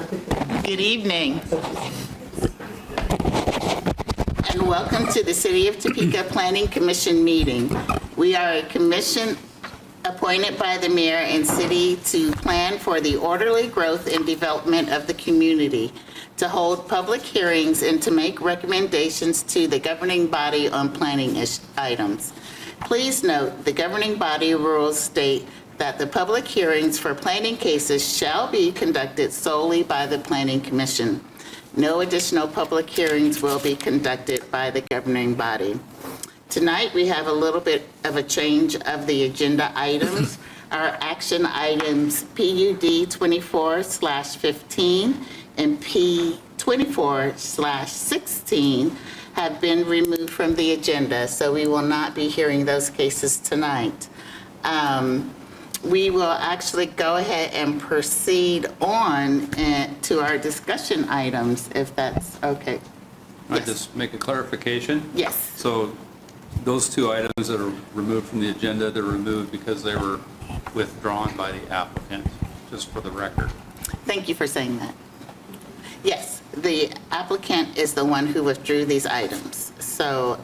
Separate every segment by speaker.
Speaker 1: Good evening. And welcome to the City of Topeka Planning Commission meeting. We are a commission appointed by the mayor and city to plan for the orderly growth and development of the community, to hold public hearings and to make recommendations to the governing body on planning items. Please note, the governing body rules state that the public hearings for planning cases shall be conducted solely by the Planning Commission. No additional public hearings will be conducted by the governing body. Tonight, we have a little bit of a change of the agenda items. Our action items PUD 24/15 and P 24/16 have been removed from the agenda, so we will not be hearing those cases tonight. We will actually go ahead and proceed on to our discussion items, if that's okay.
Speaker 2: I just make a clarification?
Speaker 1: Yes.
Speaker 2: So those two items that are removed from the agenda, they're removed because they were withdrawn by the applicant, just for the record.
Speaker 1: Thank you for saying that. Yes, the applicant is the one who withdrew these items. So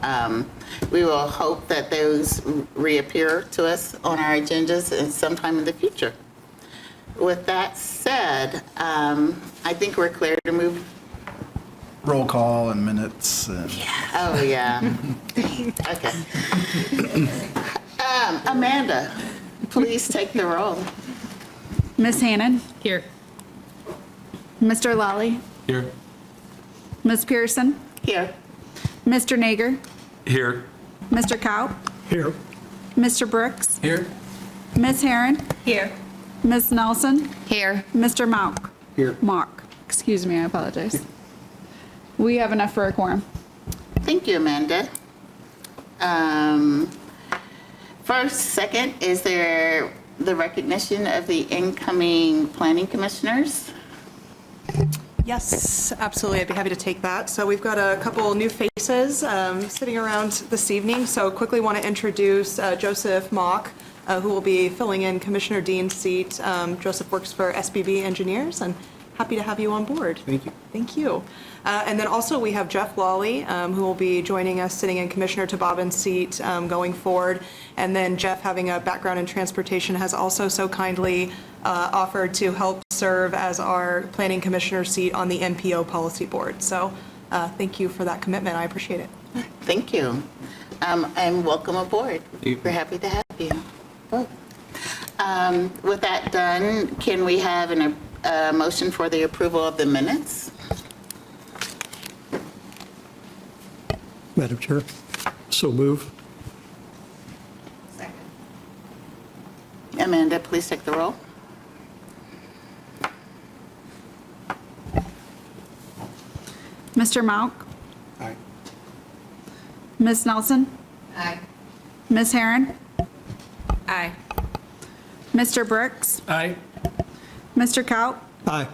Speaker 1: we will hope that those reappear to us on our agendas at sometime in the future. With that said, I think we're clear to move.
Speaker 3: Roll call and minutes.
Speaker 1: Oh, yeah. Okay. Amanda, please take the roll.
Speaker 4: Ms. Hannon?
Speaker 5: Here.
Speaker 4: Mr. Lally?
Speaker 6: Here.
Speaker 4: Ms. Pearson?
Speaker 1: Here.
Speaker 4: Mr. Nager?
Speaker 6: Here.
Speaker 4: Mr. Kaup?
Speaker 6: Here.
Speaker 4: Mr. Brooks?
Speaker 6: Here.
Speaker 4: Ms. Herron?
Speaker 5: Here.
Speaker 4: Ms. Nelson?
Speaker 5: Here.
Speaker 4: Mr. Mauk?
Speaker 6: Here.
Speaker 4: Mark. Excuse me, I apologize. We have enough for a quorum.
Speaker 1: Thank you, Amanda. First, second, is there the recognition of the incoming planning commissioners?
Speaker 7: Yes, absolutely. I'd be happy to take that. So we've got a couple new faces sitting around this evening. So quickly want to introduce Joseph Mock, who will be filling in Commissioner Dean's seat. Joseph works for SBB Engineers, and happy to have you on board.
Speaker 6: Thank you.
Speaker 7: Thank you. And then also we have Jeff Lawley, who will be joining us, sitting in Commissioner Tababin's seat going forward. And then Jeff, having a background in transportation, has also so kindly offered to help serve as our planning commissioner seat on the MPO policy board. So thank you for that commitment. I appreciate it.
Speaker 1: Thank you. And welcome aboard. We're happy to have you. With that done, can we have a motion for the approval of the minutes?
Speaker 6: Madam Chair, so move.
Speaker 1: Second. Amanda, please take the roll.
Speaker 4: Mr. Mauk?
Speaker 6: Aye.
Speaker 4: Ms. Nelson?
Speaker 5: Aye.
Speaker 4: Ms. Herron?
Speaker 5: Aye.
Speaker 4: Mr. Brooks?
Speaker 6: Aye.
Speaker 4: Mr. Kaup?
Speaker 6: Aye.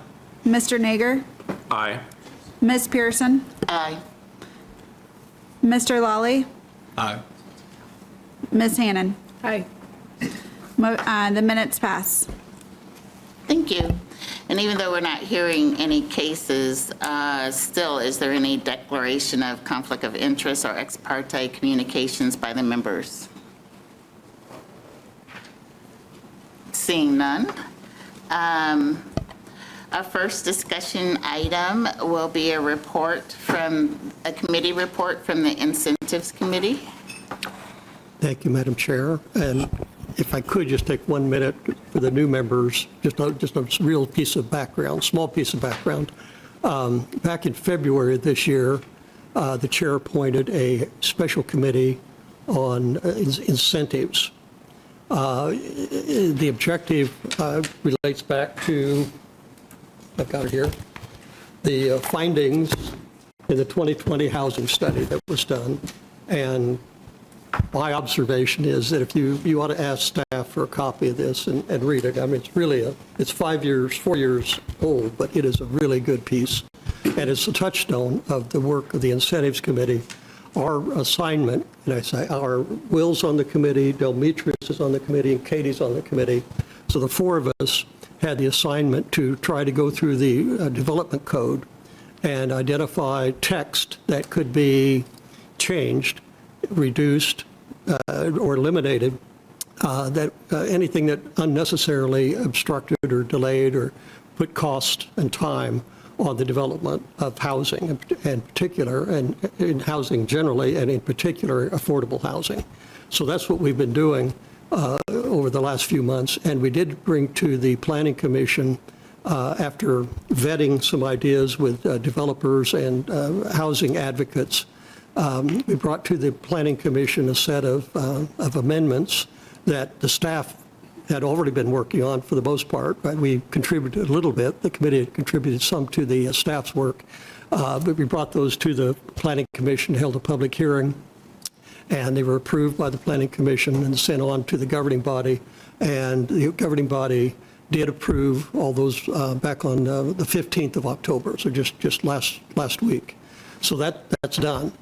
Speaker 4: Mr. Nager?
Speaker 6: Aye.
Speaker 4: Ms. Pearson?
Speaker 1: Aye.
Speaker 4: Mr. Lawley?
Speaker 6: Aye.
Speaker 4: Ms. Hannon?
Speaker 5: Aye.
Speaker 4: The minutes pass.
Speaker 1: Thank you. And even though we're not hearing any cases, still, is there any declaration of conflict of interest or ex parte communications by the members? Seeing none. Our first discussion item will be a committee report from the Incentives Committee.
Speaker 8: Thank you, Madam Chair. And if I could just take 1 minute for the new members, just a real piece of background, small piece of background. Back in February of this year, the chair appointed a special committee on incentives. The objective relates back to, I've got it here, the findings in the 2020 housing study that was done. And my observation is that if you ought to ask staff for a copy of this and read it. I mean, it's really it's 4 years old, but it is a really good piece. And it's a touchstone of the work of the Incentives Committee. Our assignment, and I say our Will's on the committee, Delmetrius is on the committee, and Katie's on the committee. So the four of us had the assignment to try to go through the development code and identify text that could be changed, reduced, or eliminated, that anything that unnecessarily obstructed or delayed or put cost and time on the development of housing in particular, and in housing generally, and in particular affordable housing. So that's what we've been doing over the last few months, and we did bring to the Planning Commission, after vetting some ideas with developers and housing advocates, we brought to the Planning Commission a set of amendments that the staff had already been working on for the most part. Right? We contributed a little bit. The committee had contributed some to the staff's work, but we brought those to the Planning Commission, held a public hearing, and they were approved by the Planning Commission and sent on to the governing body. And the governing body did approve all those back on the 15th of October, so just last week. So that's done.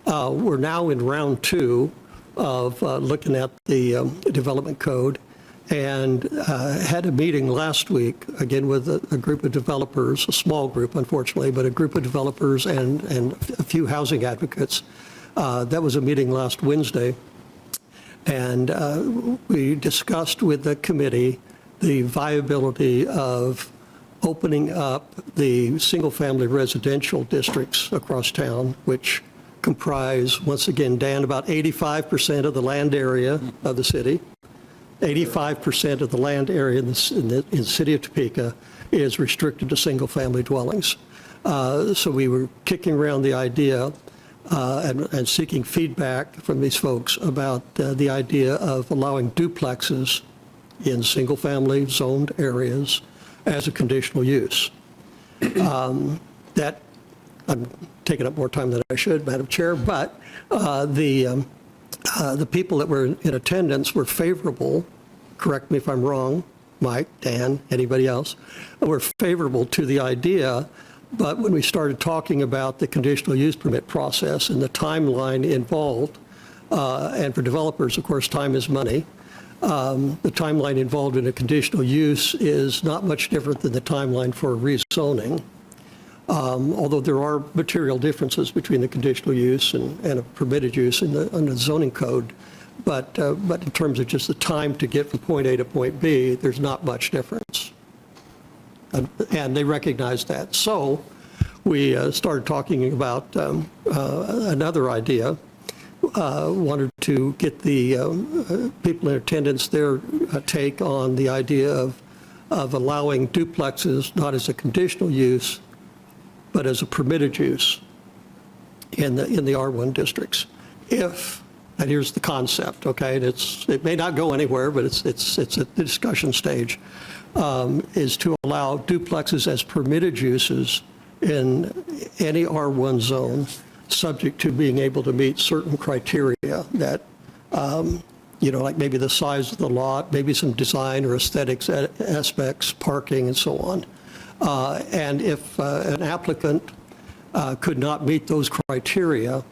Speaker 8: We're now in round 2 of looking at the development code, and had a meeting last week, again with a group of developers, a small group unfortunately, but a group of developers and a few housing advocates. That was a meeting last Wednesday, and we discussed with the committee the viability of opening up the single-family residential districts across town, which comprise, once again, Dan, about 85% of the land area of the city. 85% of the land area in the city of Topeka is restricted to single-family dwellings. So we were kicking around the idea and seeking feedback from these folks about the idea of allowing duplexes in single-family zoned areas as a conditional use. That, I'm taking up more time than I should, Madam Chair, but the people that were in attendance were favorable, correct me if I'm wrong, Mike, Dan, anybody else, were favorable to the idea, but when we started talking about the conditional use permit process and the timeline involved, and for developers, of course, time is money, the timeline involved in a conditional use is not much different than the timeline for rezoning. Although there are material differences between the conditional use and a permitted use under the zoning code, but in terms of just the time to get from point A to point B, there's not much difference. And they recognize that. So we started talking about another idea. Wanted to get the people in attendance their take on the idea of allowing duplexes not as a conditional use, but as a permitted use in the R1 districts. If, and here's the concept, okay, and it may not go anywhere, but it's at the discussion stage, is to allow duplexes as permitted uses in any R1 zone, subject to being able to meet certain criteria that, like maybe the size of the lot, maybe some design or aesthetics aspects, parking and so on. And if an applicant could not meet those criteria,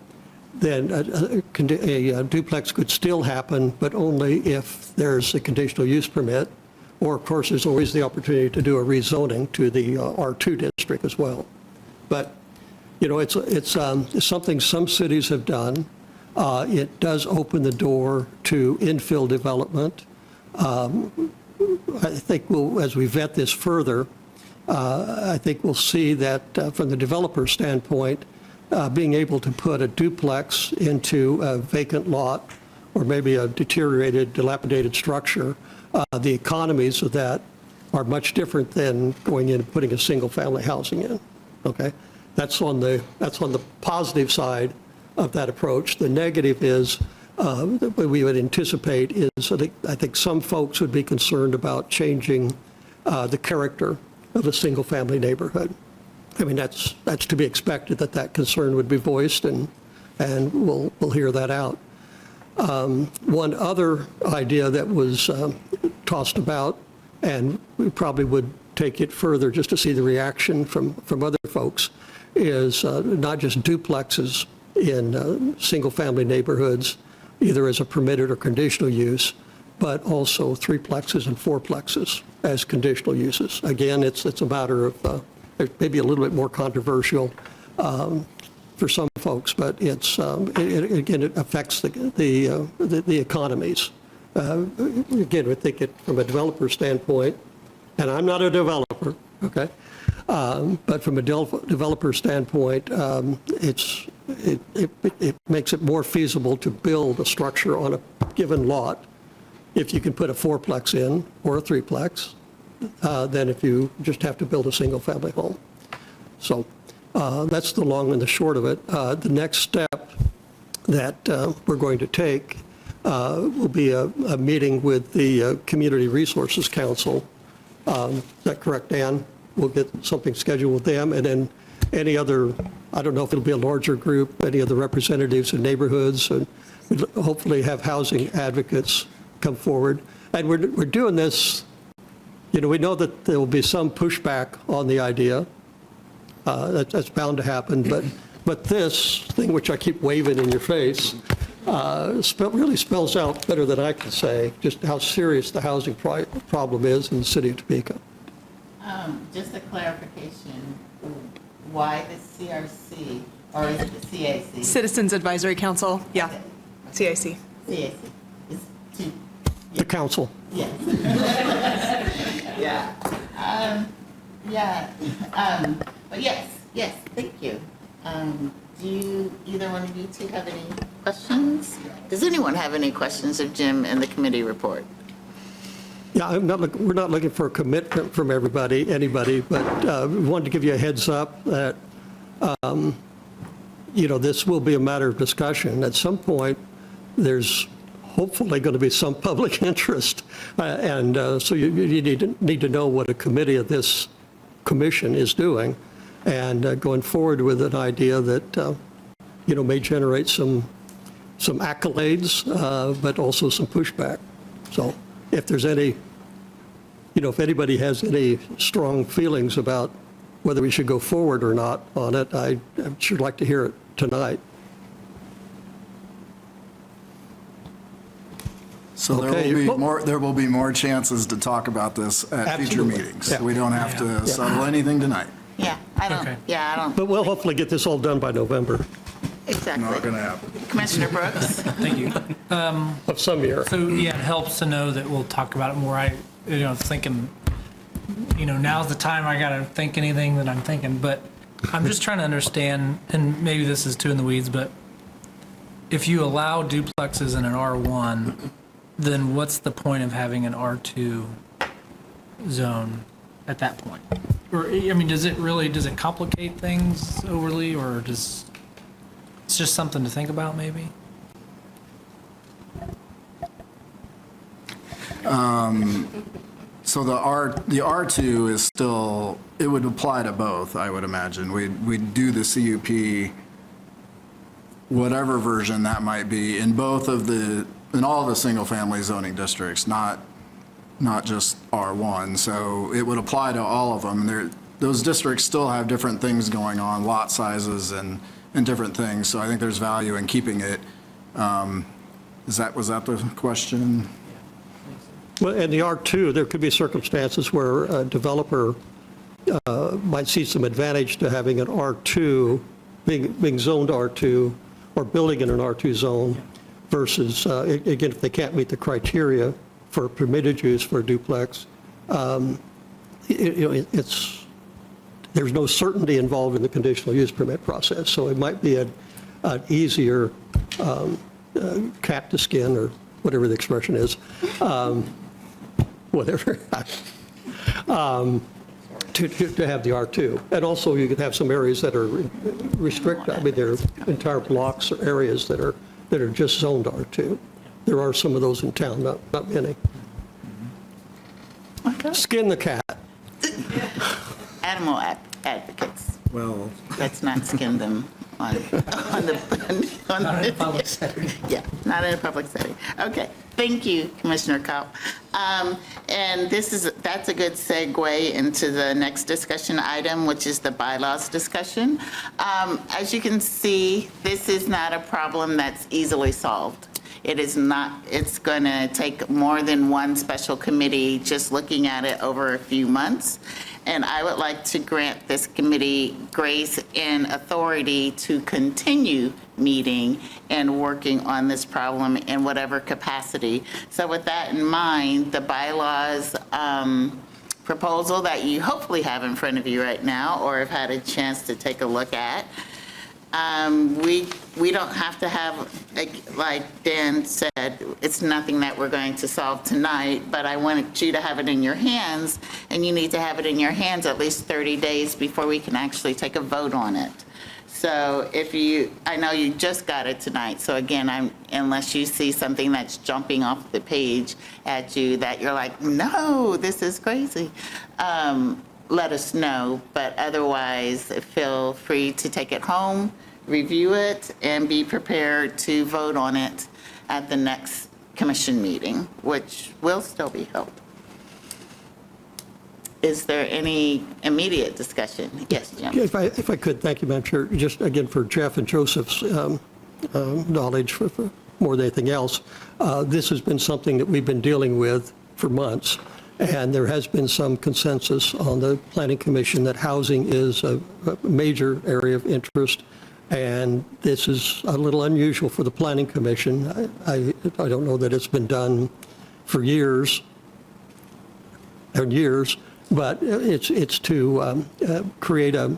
Speaker 8: then a duplex could still happen, but only if there's a conditional use permit, or of course there's always the opportunity to do a rezoning to the R2 district as well. But it's something some cities have done. It does open the door to infill development. I think as we vet this further, I think we'll see that from the developer standpoint, being able to put a duplex into a vacant lot or maybe a deteriorated, dilapidated structure, the economies of that are much different than going in and putting a single-family housing in. Okay, that's on the positive side of that approach. The negative is that we would anticipate is I think some folks would be concerned about changing the character of a single-family neighborhood. I mean, that's to be expected that concern would be voiced, and we'll hear that out. One other idea that was tossed about, and we probably would take it further just to see the reaction from other folks, is not just duplexes in single-family neighborhoods, either as a permitted or conditional use, but also threeplexes and fourplexes as conditional uses. Again, it's a matter of, maybe a little bit more controversial for some folks, but again, it affects the economies. Again, we think it from a developer standpoint, and I'm not a developer, okay? But from a developer standpoint, it makes it more feasible to build a structure on a given lot if you can put a fourplex in or a threeplex than if you just have to build a single-family home. So that's the long and the short of it. The next step that we're going to take will be a meeting with the Community Resources Council. Is that correct, Dan? We'll get something scheduled with them, and then any other, I don't know if it'll be a larger group, any of the representatives in neighborhoods, and we'll hopefully have housing advocates come forward. And we're doing this, we know that there will be some pushback on the idea. That's bound to happen, but this thing, which I keep waving in your face, really spells out better than I can say just how serious the housing problem is in the city of Topeka.
Speaker 1: Just a clarification, why the CRC, or is it the CAC?
Speaker 7: Citizens Advisory Council, yeah, CIC.
Speaker 1: CAC. Is to,
Speaker 8: The council.
Speaker 1: yes. But yes, thank you. Do you, either one of you two have any questions? Does anyone have any questions of Jim and the committee report?
Speaker 8: Yeah, we're not looking for a commitment from anybody, but we wanted to give you a heads up that, this will be a matter of discussion. At some point, there's hopefully going to be some public interest, and so you need to know what a committee of this commission is doing, and going forward with an idea that, may generate some accolades, but also some pushback. So if there's any, if anybody has any strong feelings about whether we should go forward or not on it, I'd sure like to hear it tonight.
Speaker 3: So there will be more chances to talk about this at future
Speaker 8: Absolutely.
Speaker 3: meetings.
Speaker 8: Yeah.
Speaker 3: We don't have to settle anything tonight.
Speaker 1: Yeah, I don't,
Speaker 8: But we'll hopefully get this all done by November
Speaker 1: exactly.
Speaker 3: Not going to happen.
Speaker 1: Commissioner Brooks?
Speaker 5: Thank you.
Speaker 8: of some year.
Speaker 5: So, yeah, it helps to know that we'll talk about it more. Thinking, now's the time I got to think anything that I'm thinking. But I'm just trying to understand, and maybe this is too in the weeds, but if you allow duplexes in an R1, then what's the point of having an R2 zone at that point? Or, does it complicate things overly, or it's just something to think about maybe?
Speaker 3: So the R2 is still, it would apply to both, I would imagine. We'd do the CUP, whatever version that might be, in all the single-family zoning districts, not just R1. So it would apply to all of them. Those districts still have different things going on, lot sizes and different things. So I think there's value in keeping it. Was that the question?
Speaker 8: Well, and the R2, there could be circumstances where a developer might see some advantage to having an R2, being zoned R2, or building in an R2 zone versus, again, if they can't meet the criteria for permitted use for a duplex, there's no certainty involved in the conditional use permit process. So it might be an easier cat to skin, or whatever the expression is, whatever, to have the R2. And also you could have some areas that are restricted. There are entire blocks or areas that are just zoned R2. There are some of those in town, not many.
Speaker 1: Okay.
Speaker 8: Skin the cat.
Speaker 1: Animal advocates.
Speaker 3: Well,
Speaker 1: Let's not skin them on the.
Speaker 5: Not in a public setting.
Speaker 1: Yeah, not in a public setting. Okay, thank you, Commissioner Kopp. And that's a good segue into the next discussion item, which is the bylaws discussion. As you can see, this is not a problem that's easily solved. It is not, it's going to take more than one special committee just looking at it over a few months. And I would like to grant this committee grace and authority to continue meeting and working on this problem in whatever capacity. So with that in mind, the bylaws proposal that you hopefully have in front of you right now or have had a chance to take a look at, we don't have to have, like Dan said, it's nothing that we're going to solve tonight, but I want you to have it in your hands, and you need to have it in your hands at least 30 days before we can actually take a vote on it. So if you, I know you just got it tonight, so again, unless you see something that's jumping off the page at you that you're like, no, this is crazy, let us know. But otherwise, feel free to take it home, review it, and be prepared to vote on it at the next commission meeting, which will still be held. Is there any immediate discussion? Yes, Jim.
Speaker 8: If I could, thank you, Madam Chair. Just again for Jeff and Joseph's knowledge for more than anything else, this has been something that we've been dealing with for months, and there has been some consensus on the Planning Commission that housing is a major area of interest, and this is a little unusual for the Planning Commission. I don't know that it's been done for years and years, but it's to create a,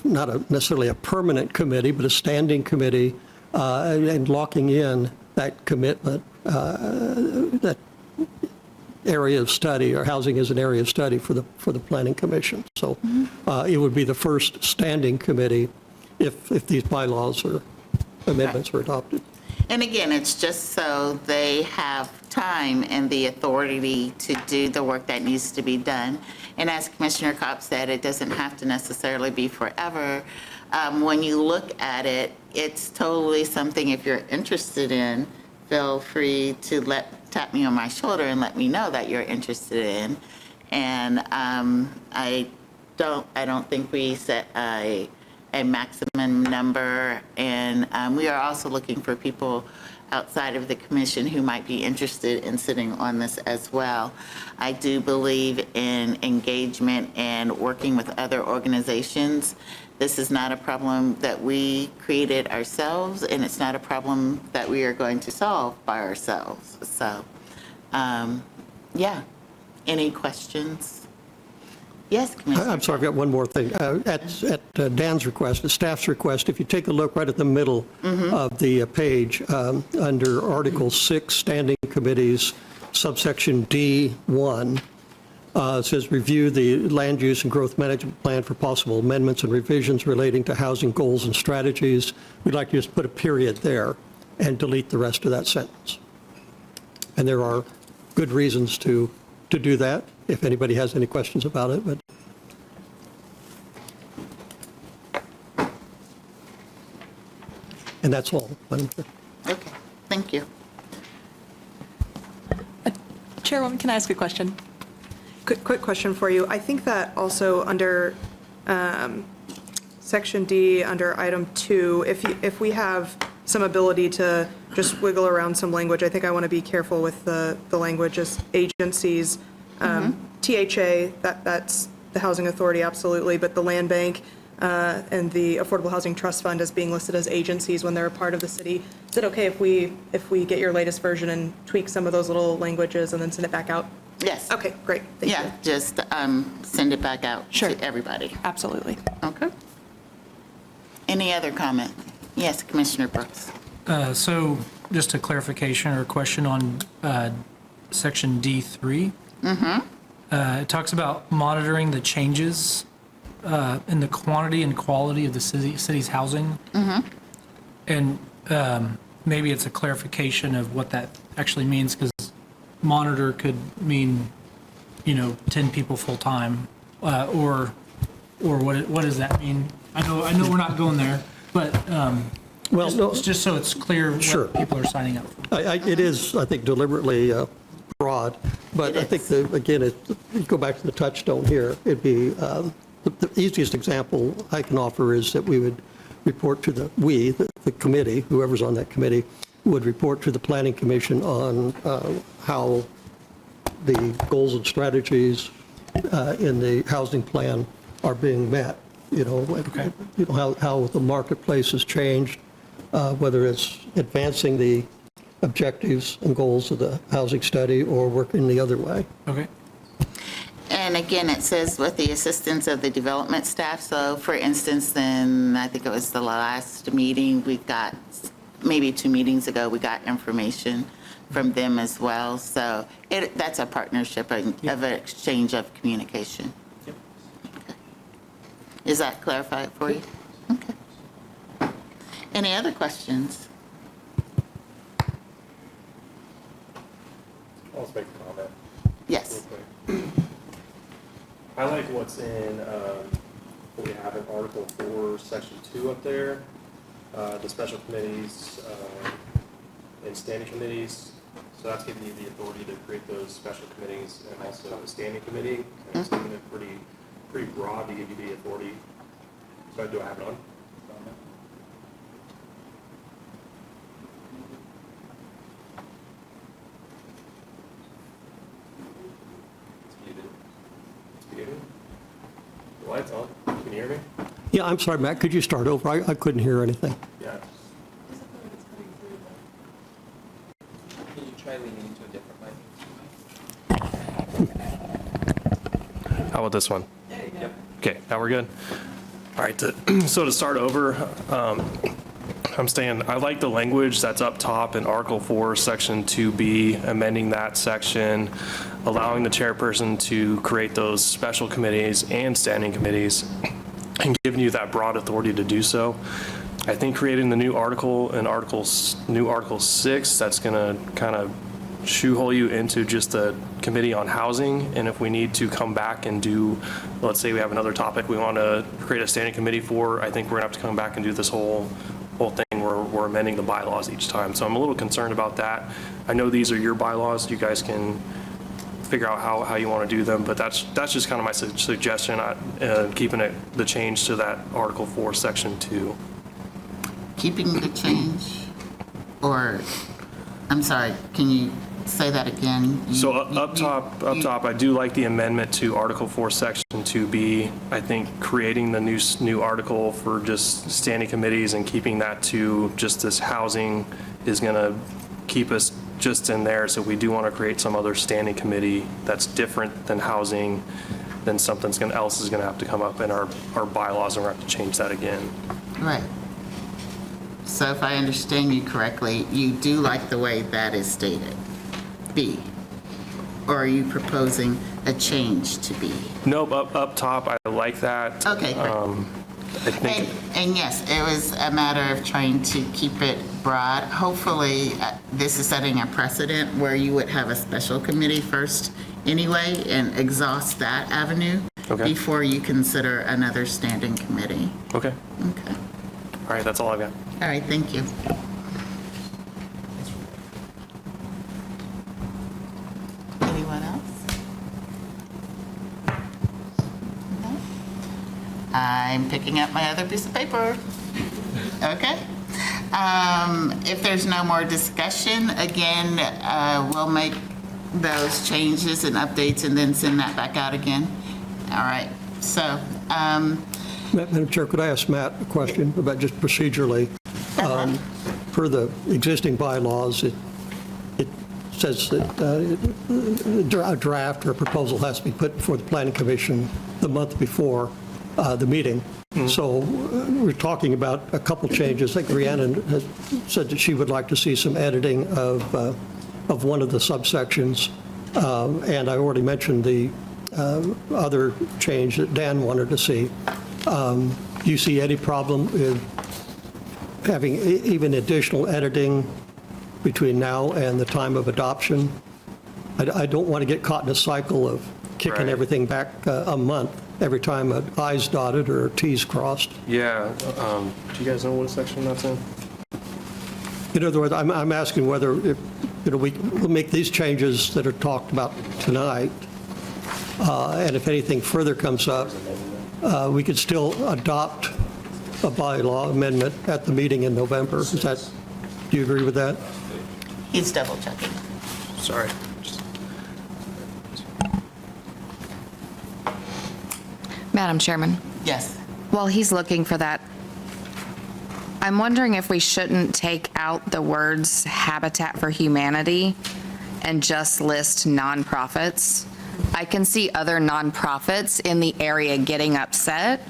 Speaker 8: not necessarily a permanent committee, but a standing committee, and locking in that commitment, that area of study, or housing is an area of study for the Planning Commission. So it would be the first standing committee if these bylaws or amendments are adopted.
Speaker 1: And again, it's just so they have time and the authority to do the work that needs to be done. And as Commissioner Kopp said, it doesn't have to necessarily be forever. When you look at it, it's totally something, if you're interested in, feel free to tap me on my shoulder and let me know that you're interested in. And I don't think we set a maximum number, and we are also looking for people outside of the commission who might be interested in sitting on this as well. I do believe in engagement and working with other organizations. This is not a problem that we created ourselves, and it's not a problem that we are going to solve by ourselves. So, yeah. Any questions? Yes, Commissioner.
Speaker 8: I'm sorry, I've got one more thing. At Dan's request, the staff's request, if you take a look right at the middle of the page, under Article 6, Standing Committees, subsection D1, it says, review the land use and growth management plan for possible amendments and revisions relating to housing goals and strategies. We'd like to just put a period there and delete the rest of that sentence. And there are good reasons to do that, if anybody has any questions about it. But and that's all.
Speaker 1: Okay, thank you.
Speaker 7: Chairwoman, can I ask a question? Quick question for you. I think that also under Section D, under item 2, if we have some ability to just wiggle around some language, I think I want to be careful with the language as agencies. THA, that's the Housing Authority, absolutely, but the Land Bank and the Affordable Housing Trust Fund as being listed as agencies when they're a part of the city. Is it okay if we get your latest version and tweak some of those little languages and then send it back out?
Speaker 1: Yes.
Speaker 7: Okay, great. Thank you.
Speaker 1: Just send it back out to everybody.
Speaker 7: Absolutely.
Speaker 1: Okay. Any other comment? Yes, Commissioner Brooks.
Speaker 5: So just a clarification or a question on section D3. It talks about monitoring the changes in the quantity and quality of the city's housing. And maybe it's a clarification of what that actually means, because monitor could mean, 10 people full-time, or what does that mean? I know we're not going there, but
Speaker 8: well, no,
Speaker 5: just so it's clear
Speaker 8: Sure.
Speaker 5: what people are signing up for.
Speaker 8: it is, I think, deliberately broad, but I think, again, you go back to the touchstone here, it'd be, the easiest example I can offer is that we would report to the committee, whoever's on that committee, would report to the Planning Commission on how the goals and strategies in the housing plan are being met. How the marketplace has changed, whether it's advancing the objectives and goals of the housing study or working the other way.
Speaker 5: Okay.
Speaker 1: And again, it says with the assistance of the development staff. So for instance, then I think it was the last meeting, we got, maybe 2 meetings ago, we got information from them as well. So that's a partnership of an exchange of communication.
Speaker 2: Yep.
Speaker 1: Okay. Is that clarified for you? Okay. Any other questions?
Speaker 9: I'll just make a comment
Speaker 1: Yes.
Speaker 9: real quick. I like what's in, what we have in Article 4, Section 2 up there, the special committees and standing committees. So that's giving you the authority to create those special committees and also a standing committee. And it's leaving it pretty broad to give you the authority. So do I have it on? The light's on. Can you hear me?
Speaker 8: Yeah, I'm sorry, Matt, could you start over? I couldn't hear anything.
Speaker 9: Yeah.
Speaker 10: Can you try leaning into a different mic?
Speaker 9: How about this one? Okay, now we're good. All right, so to start over, I'm saying I like the language that's up top in Article 4, Section 2B, amending that section, allowing the chairperson to create those special committees and standing committees, and giving you that broad authority to do so. I think creating the new article in Article 6, that's going to kind of shoehole you into just a committee on housing, and if we need to come back and do, let's say we have another topic we want to create a standing committee for, I think we're going to have to come back and do this whole thing where we're amending the bylaws each time. So I'm a little concerned about that. I know these are your bylaws. You guys can figure out how you want to do them, but that's just kind of my suggestion, keeping the change to that Article 4, Section 2.
Speaker 1: Keeping the change, or, I'm sorry, can you say that again?
Speaker 9: So up top, I do like the amendment to Article 4, Section 2B. I think creating the new article for just standing committees and keeping that to just this housing is going to keep us just in there. So we do want to create some other standing committee that's different than housing, then something else is going to have to come up in our bylaws, and we're going to have to change that again.
Speaker 1: Right. So if I understand you correctly, you do like the way that is stated, B? Or are you proposing a change to B?
Speaker 9: Nope, up top, I like that.
Speaker 1: Okay, great.
Speaker 9: I think,
Speaker 1: And yes, it was a matter of trying to keep it broad. Hopefully, this is setting a precedent where you would have a special committee first anyway and exhaust that avenue
Speaker 9: Okay.
Speaker 1: before you consider another standing committee.
Speaker 9: okay.
Speaker 1: Okay.
Speaker 9: All right, that's all I've got.
Speaker 1: All right, thank you. Anyone else? No? I'm picking up my other piece of paper. Okay. If there's no more discussion, again, we'll make those changes and updates and then send that back out again. All right, so,
Speaker 8: Madam Chair, could I ask Matt a question about just procedurally? Per the existing bylaws, it says that a draft or a proposal has to be put before the Planning Commission the month before the meeting. So we're talking about a couple changes. I think Rhiannon has said that she would like to see some editing of one of the subsections. And I already mentioned the other change that Dan wanted to see. Do you see any problem with having even additional editing between now and the time of adoption? I don't want to get caught in a cycle of kicking
Speaker 9: Right.
Speaker 8: everything back a month every time an I's dotted or a T's crossed.
Speaker 9: Yeah, do you guys know what section that's in?
Speaker 8: In other words, I'm asking whether, we'll make these changes that are talked about tonight, and if anything further comes up, we could still adopt a bylaw amendment at the meeting in November. Is that Do you agree with that?
Speaker 1: He's double checking.
Speaker 9: Sorry.
Speaker 11: Madam Chairman,
Speaker 1: Yes.
Speaker 11: while he's looking for that, I'm wondering if we shouldn't take out the words Habitat for Humanity and just list nonprofits. I can see other nonprofits in the area getting upset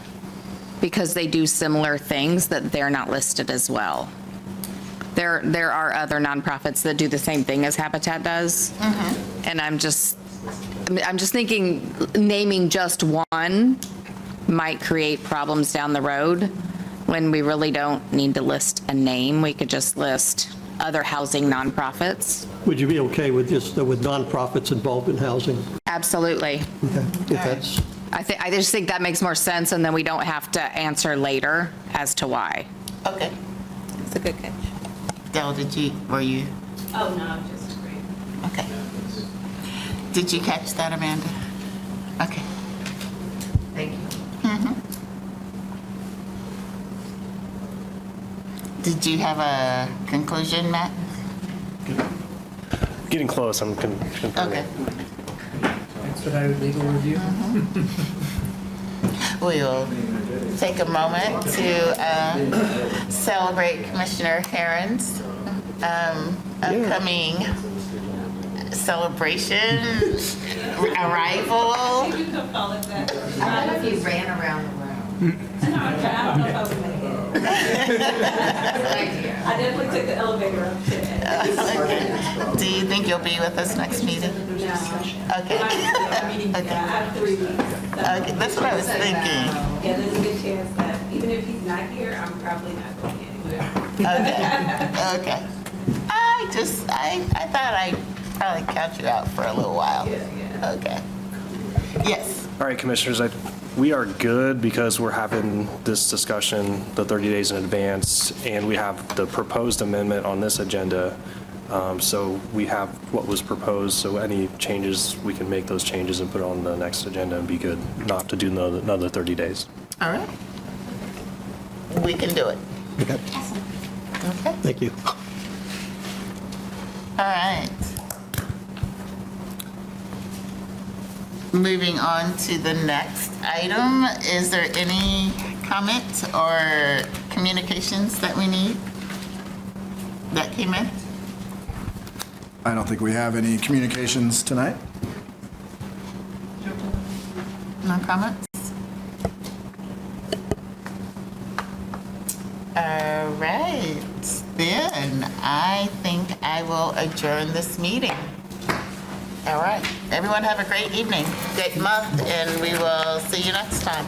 Speaker 11: because they do similar things that they're not listed as well. There are other nonprofits that do the same thing as Habitat does. And I'm just thinking naming just one might create problems down the road when we really don't need to list a name. We could just list other housing nonprofits.
Speaker 8: Would you be okay with just, with nonprofits involved in housing?
Speaker 11: Absolutely.
Speaker 8: Okay, if that's,
Speaker 11: I just think that makes more sense, and then we don't have to answer later as to why.
Speaker 1: Okay.
Speaker 11: It's a good catch.
Speaker 1: Del, were you?
Speaker 12: Oh, no, just great.
Speaker 1: Okay. Did you catch that, Amanda? Okay.
Speaker 11: Thank you.
Speaker 1: Did you have a conclusion, Matt?
Speaker 9: Getting close, I'm confirming.
Speaker 1: Okay.
Speaker 5: Expedited legal review.
Speaker 1: We will take a moment to celebrate Commissioner Herron's upcoming celebration, arrival.
Speaker 12: You can call it that.
Speaker 11: I wonder if you ran around the room.
Speaker 12: I don't know if I would make it. I definitely took the elevator up today.
Speaker 1: Do you think you'll be with us next meeting?
Speaker 12: No.
Speaker 1: Okay.
Speaker 12: I'm meeting,
Speaker 1: Okay.
Speaker 12: I have 3 weeks.
Speaker 1: Okay, that's what I was thinking.
Speaker 12: Yeah, there's a good chance that even if he's not here, I'm probably not going anywhere.
Speaker 1: Okay. I thought I'd probably count you out for a little while.
Speaker 12: Yeah.
Speaker 1: Okay. Yes.
Speaker 9: All right, Commissioners, we are good because we're having this discussion the 30 days in advance, and we have the proposed amendment on this agenda. So we have what was proposed, so any changes, we can make those changes and put it on the next agenda and be good, not have to do another 30 days.
Speaker 1: All right. We can do it.
Speaker 8: okay,
Speaker 1: Okay.
Speaker 8: thank you.
Speaker 1: All right. Moving on to the next item, is there any comment or communications that we need that came in?
Speaker 3: I don't think we have any communications tonight.
Speaker 1: No comments? All right, then I think I will adjourn this meeting. All right, everyone have a great evening, great month, and we will see you next time.